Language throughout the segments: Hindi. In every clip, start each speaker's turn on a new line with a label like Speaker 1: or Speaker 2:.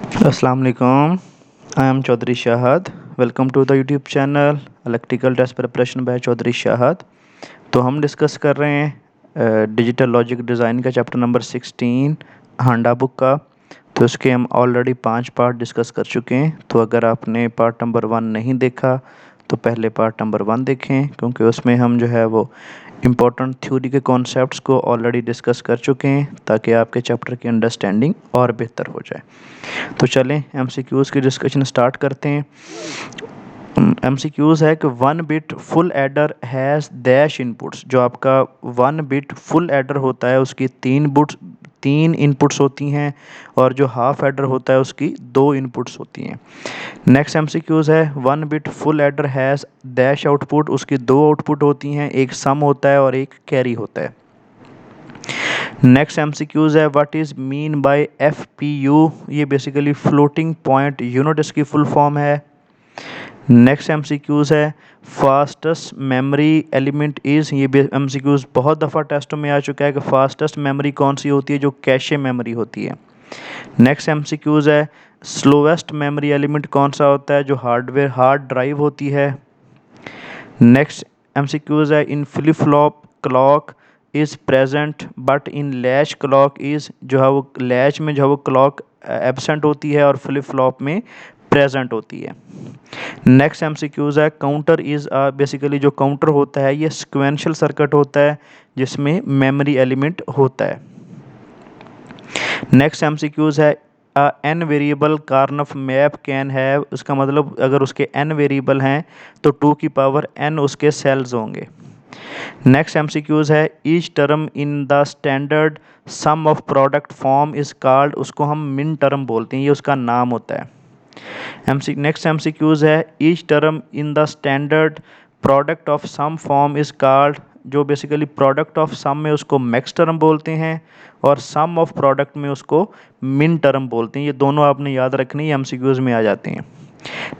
Speaker 1: अस्सलाम वालेकुम। I am Chaudhary Shahad. Welcome to the YouTube channel electrical test preparation by Chaudhary Shahad. तो हम डिस्कस कर रहे हैं डिजिटल लॉजिक डिज़ाइन का चैप्टर नंबर 16 हांडा बुक का। तो इसके हम ऑलरेडी 5 पार्ट डिस्कस कर चुके हैं। तो अगर आपने पार्ट नंबर 1 नहीं देखा तो पहले पार्ट नंबर 1 देखें, क्योंकि उसमें हम जो है वो इम्पोर्टेंट थ्योरी के कॉन्सेप्ट्स को ऑलरेडी डिस्कस कर चुके हैं, ताकि आपके चैप्टर की अंडरस्टैंडिंग और बेहतर हो जाए। तो चलें एमसीक्यूज़ की डिस्कशन स्टार्ट करते हैं। एमसीक्यूज़ है कि 1 bit full adder has dash inputs. जो आपका 1 बिट फुल एडर होता है उसकी 3 इनपुट्स होती हैं, और जो हाफ एडर होता है उसकी 2 इनपुट्स होती हैं। नेक्स्ट एमसीक्यूज़ है 1 bit full adder has dash output. उसकी 2 आउटपुट होती हैं, एक सम होता है और एक कैरी होता है। नेक्स्ट एमसीक्यूज़ है what is mean by FPU. ये बेसिकली फ्लोटिंग पॉइंट यूनिट इसकी फुल फॉर्म है। नेक्स्ट एमसीक्यूज़ है फास्टेस्ट मेमोरी एलिमेंट इज़। ये एमसीक्यूज़ बहुत दफ़ा टेस्टों में आ चुका है कि फास्टेस्ट मेमोरी कौन सी होती है, जो कैशे मेमोरी होती है। नेक्स्ट एमसीक्यूज़ है स्लोवेस्ट मेमोरी एलिमेंट कौन सा होता है, जो हार्ड ड्राइव होती है। नेक्स्ट एमसीक्यूज़ है in flip flop clock is present but in latch clock is. जो है वो लैच में जो है वो क्लॉक एब्सेंट होती है और फ्लिप फ्लॉप में प्रेजेंट होती है। नेक्स्ट एमसीक्यूज़ है काउंटर इज़ बेसिकली जो काउंटर होता है ये सिक्वेंशियल सर्किट होता है जिसमें मेमोरी एलिमेंट होता है। नेक्स्ट एमसीक्यूज़ है n variable Karnaugh map can have. उसका मतलब अगर उसके एन वेरिएबल हैं तो 2 की पावर n उसके सेल्स होंगे। नेक्स्ट एमसीक्यूज़ है each term in the standard sum of product form is called. उसको हम मिन टर्म बोलते हैं, ये उसका नाम होता है। नेक्स्ट एमसीक्यूज़ है each term in the standard product of sum form is called. जो बेसिकली प्रोडक्ट ऑफ सम में उसको मैक्स टर्म बोलते हैं और सम ऑफ प्रोडक्ट में उसको मिन टर्म बोलते हैं। ये दोनों आपने याद रखनी, एमसीक्यूज़ में आ जाते हैं।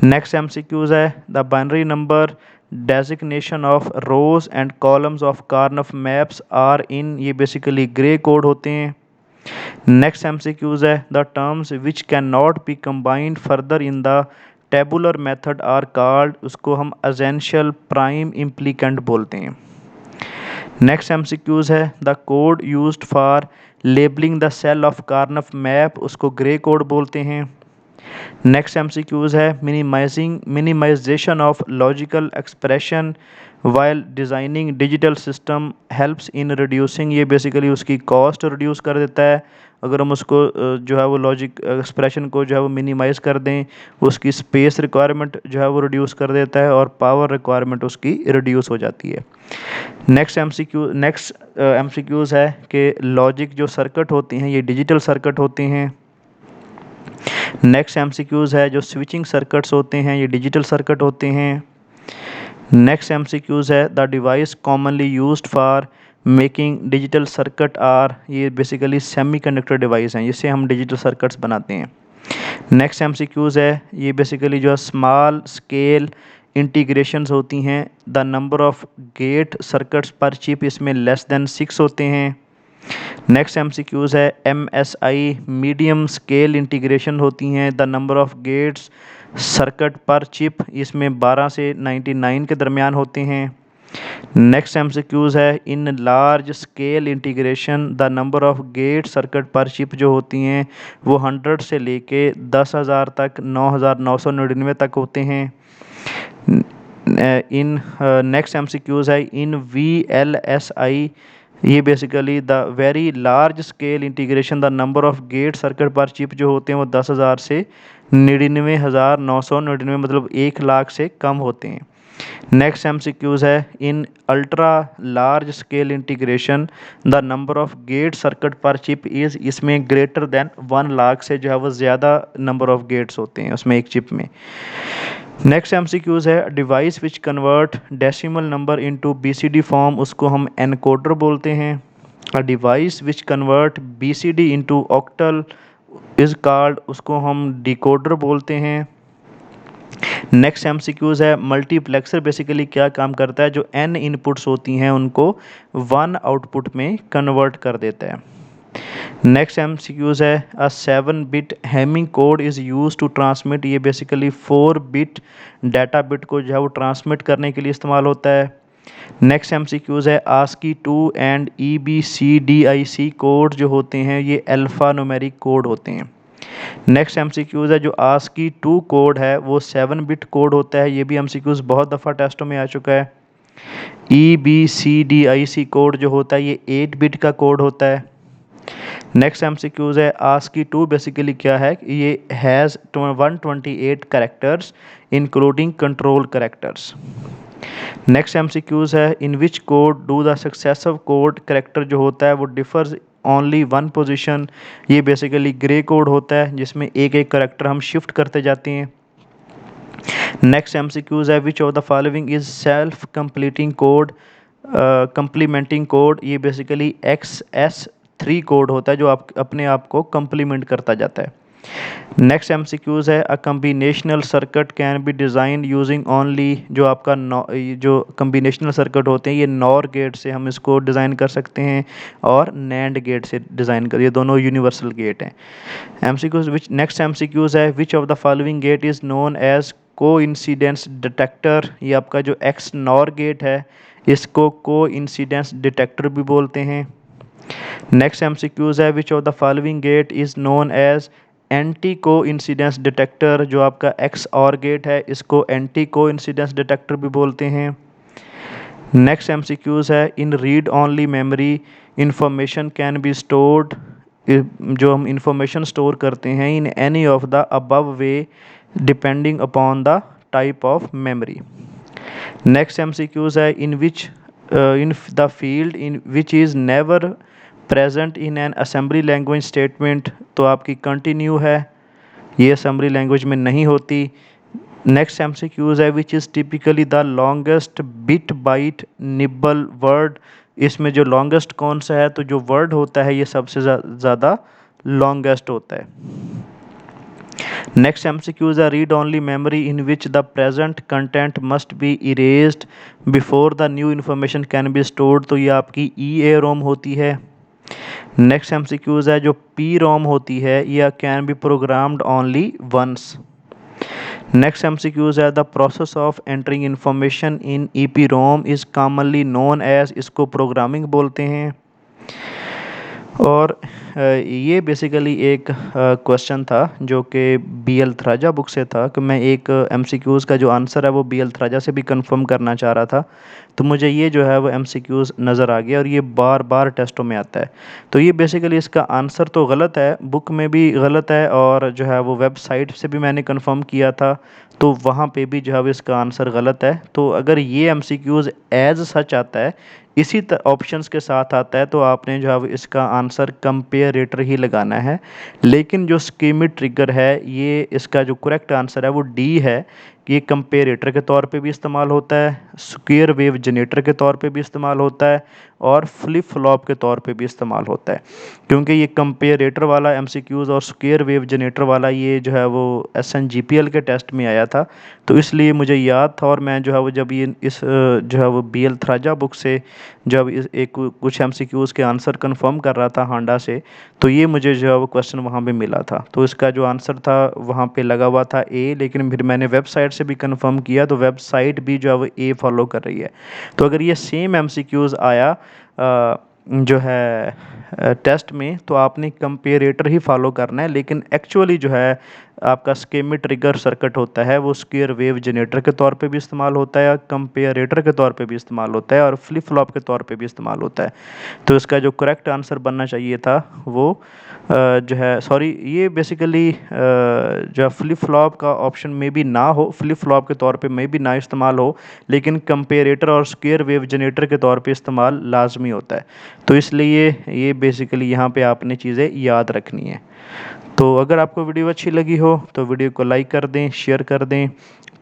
Speaker 1: नेक्स्ट एमसीक्यूज़ है the binary number designation of rows and columns of Karnaugh maps are in. ये बेसिकली ग्रे कोड होते हैं। नेक्स्ट एमसीक्यूज़ है the terms which can not be combined further in the tabular method are called. उसको हम एसेंशियल प्राइम इम्प्लीकेंट बोलते हैं। नेक्स्ट एमसीक्यूज़ है the code used for labelling the cell of Karnaugh map. उसको ग्रे कोड बोलते हैं। नेक्स्ट एमसीक्यूज़ है minimization of logical expression while designing digital system helps in reducing. ये बेसिकली उसकी कॉस्ट रिड्यूस कर देता है। अगर हम उसको जो है वो लॉजिक एक्सप्रेशन को जो है वो मिनिमाइज़ कर दें, उसकी स्पेस रिक्वायरमेंट जो है वो रिड्यूस कर देता है और पावर रिक्वायरमेंट उसकी रिड्यूस हो जाती है। नेक्स्ट एमसीक्यूज़ है कि लॉजिक जो सर्किट होती हैं ये डिजिटल सर्किट होते हैं। नेक्स्ट एमसीक्यूज़ है जो स्विचिंग सर्किट्स होते हैं ये डिजिटल सर्किट होते हैं। नेक्स्ट एमसीक्यूज़ है the device commonly used for making digital circuit are. ये बेसिकली सेमीकंडक्टर डिवाइस हैं, जिससे हम डिजिटल सर्किट्स बनाते हैं। नेक्स्ट एमसीक्यूज़ है ये बेसिकली जो स्मॉल स्केल इंटीग्रेशंस होती हैं। The number of gate circuits per chip इसमें लेस देन 6 होते हैं। नेक्स्ट एमसीक्यूज़ है एमएसआई मीडियम स्केल इंटीग्रेशन होती हैं। The number of gates circuit per chip इसमें 12 से 99 के दरमियान होते हैं। नेक्स्ट एमसीक्यूज़ है in large scale integration the number of gate circuit per chip जो होती हैं वो 100 से लेके 10,000 तक 9,999 तक होते हैं। इन नेक्स्ट एमसीक्यूज़ है इन वीएलएसआई। ये basically the very large scale integration the number of gate circuit per chip जो होते हैं वो 10,000 से 99,999 मतलब 1,00,000 से कम होते हैं। नेक्स्ट एमसीक्यूज़ है in ultra large scale integration the number of gate circuit per chip is. इसमें ग्रेटर देन 1,00,000 से जो है वो ज़्यादा नंबर ऑफ गेट्स होते हैं उसमें एक चिप में। नेक्स्ट एमसीक्यूज़ है device which convert decimal number into BCD form. उसको हम एनकोडर बोलते हैं। A device which convert BCD into octal is called. उसको हम डिकोडर बोलते हैं। नेक्स्ट एमसीक्यूज़ है मल्टीप्लेक्सर बेसिकली क्या काम करता है, जो एन इनपुट्स होती हैं उनको 1 आउटपुट में कन्वर्ट कर देता है। नेक्स्ट एमसीक्यूज है a 7 bit hamming code is use to transmit, ये बेसिकली 4 बिट डाटा बिट को जो है वो ट्रांसमिट करने के लिए इस्तेमाल होता है। नेक्स्ट एमसीक्यूज है ASCII too and EBCDIC code जो होते हैं ये अल्फ़ा न्यूमेरिक कोड होते हैं। नेक्स्ट एमसीक्यूज है जो आस्की टू कोड है वो 7 बिट कोड होता है, ये भी एमसीक्यूज बहुत दफ़ा टेस्टों में आ चुका है। EBCDIC कोड जो होता है ये 8 बिट का कोड होता है। नेक्स्ट एमसीक्यूज है आस्की टू बेसिकली क्या है, ये has 128 characters including control characters. Next MCQs है in which code do the successive code character जो होता है वो डिफर्स ओनली वन पोजीशन, ये बेसिकली ग्रे कोड होता है जिसमें एक एक कैरेक्टर हम शिफ्ट करते जाते हैं। नेक्स्ट एमसीक्यूज है which of the following is self completing code complementing code, ये बेसिकली XS3 कोड होता है जो आप अपने आप को कंप्लीमेंट करता जाता है। नेक्स्ट एमसीक्यूज है a combinational circuit can be design using only, जो आपका जो कम्बिनेशनल सर्किट होते हैं ये नॉर गेट से हम इसको डिज़ाइन कर सकते हैं और नैंड गेट से डिज़ाइन कर, ये दोनों यूनिवर्सल गेट हैं। एमसीक्यूज विच नेक्स्ट एमसीक्यूज है which of the following gate is known as coincidence detector, ये आपका जो एक्स नॉर गेट है इसको को इंसिडेंस डिटेक्टर भी बोलते हैं। नेक्स्ट एमसीक्यूज है which of the following gate is known as anti coincidence detector, जो आपका एक्स और गेट है इसको एंटी को इंसिडेंस डिटेक्टर भी बोलते हैं। नेक्स्ट एमसीक्यूज है in read only memory information can be stored, जो हम इंफॉर्मेशन स्टोर करते हैं in any of the above way depending upon the type of memory. Next MCQs है in which in the field in which is never present in an assembly language statement, तो आपकी कंटिन्यू है, ये असेंबली लैंग्वेज में नहीं होती। नेक्स्ट एमसीक्यूज है which is typically the longest bit byte nibble word, इसमें जो लॉन्गेस्ट कौन सा है, तो जो वर्ड होता है ये सबसे ज़्यादा लॉन्गेस्ट होता है। नेक्स्ट एमसीक्यूज है read only memory in which the present content must be erased before the new information can be stored, तो ये आपकी EAROM होती है। नेक्स्ट एमसीक्यूज है जो PROM होती है यह can be programmed only once. Next MCQs है the process of entering information in EPROM is commonly known as, इसको प्रोग्रामिंग बोलते हैं। और ये बेसिकली एक क्वेश्चन था जो कि BL थराजा बुक से था कि मैं एक MCQs का जो आंसर है वो BL थराजा से भी कंफर्म करना चाह रहा था, तो मुझे ये जो है वो MCQs नज़र आ गया और ये बार बार टेस्टों में आता है। तो ये बेसिकली इसका आंसर तो गलत है, बुक में भी गलत है और जो है वो वेबसाइट से भी मैंने कंफर्म किया था तो वहाँ पे भी जो है वो इसका आंसर गलत है। तो अगर ये MCQs एज सच आता है, इसी ऑप्शंस के साथ आता है, तो आपने जो है इसका आंसर कंपेरेटर ही लगाना है। लेकिन जो स्कीमिट ट्रिगर है ये इसका जो करेक्ट आंसर है वो D है कि ये कंपेरेटर के तौर पे भी इस्तेमाल होता है, स्क्वायर वेव जनरेटर के तौर पे भी इस्तेमाल होता है और फ्लिप फ्लॉप के तौर पे भी इस्तेमाल होता है। क्योंकि ये कंपेरेटर वाला MCQs और स्क्वायर वेव जनरेटर वाला ये जो है वो SNGPL के टेस्ट में आया था, तो इसलिए मुझे याद था और मैं जो है वो जब ये इस जो है वो BL थराजा बुक से जब इस एक कुछ MCQs के आंसर कंफर्म कर रहा था हांडा से, तो ये मुझे जो है वो क्वेश्चन वहाँ पे मिला था। तो इसका जो आंसर था वहाँ पे लगा हुआ था A, लेकिन फिर मैंने वेबसाइट से भी कंफर्म किया तो वेबसाइट भी जो है वो A फॉलो कर रही है। तो अगर ये सेम MCQs आया जो है टेस्ट में, तो आपने कंपेरेटर ही फॉलो करना है, लेकिन एक्चुअली जो है आपका स्कीमिट ट्रिगर सर्किट होता है वो स्क्वायर वेव जनरेटर के तौर पे भी इस्तेमाल होता है, कंपेरेटर के तौर पे भी इस्तेमाल होता है और फ्लिप फ्लॉप के तौर पे भी इस्तेमाल होता है। तो इसका जो करेक्ट आंसर बनना चाहिए था वो जो है सॉरी ये बेसिकली जो फ्लिप फ्लॉप का ऑप्शन में भी ना हो, फ्लिप फ्लॉप के तौर पे में भी ना इस्तेमाल हो, लेकिन कंपेरेटर और स्क्वायर वेव जनरेटर के तौर पे इस्तेमाल लाजमी होता है। तो इसलिए ये बेसिकली यहाँ पे आपने चीज़ें याद रखनी है। तो अगर आपको वीडियो अच्छी लगी हो तो वीडियो को लाइक कर दें, शेयर कर दें,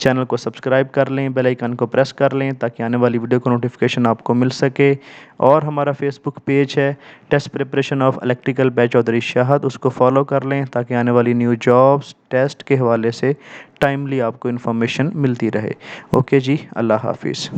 Speaker 1: चैनल को सब्सक्राइब कर लें, बेल आइकन को प्रेस कर लें ताकि आने वाली वीडियो को नोटिफिकेशन आपको मिल सके। और हमारा फेसबुक पेज है test preparation of electrical by Chaudhary Shahad, उसको फॉलो कर लें ताकि आने वाली न्यू जॉब्स टेस्ट के हवाले से टाइमली आपको इन्फॉर्मेशन मिलती रहे। ओके जी, अल्लाह हाफिज़।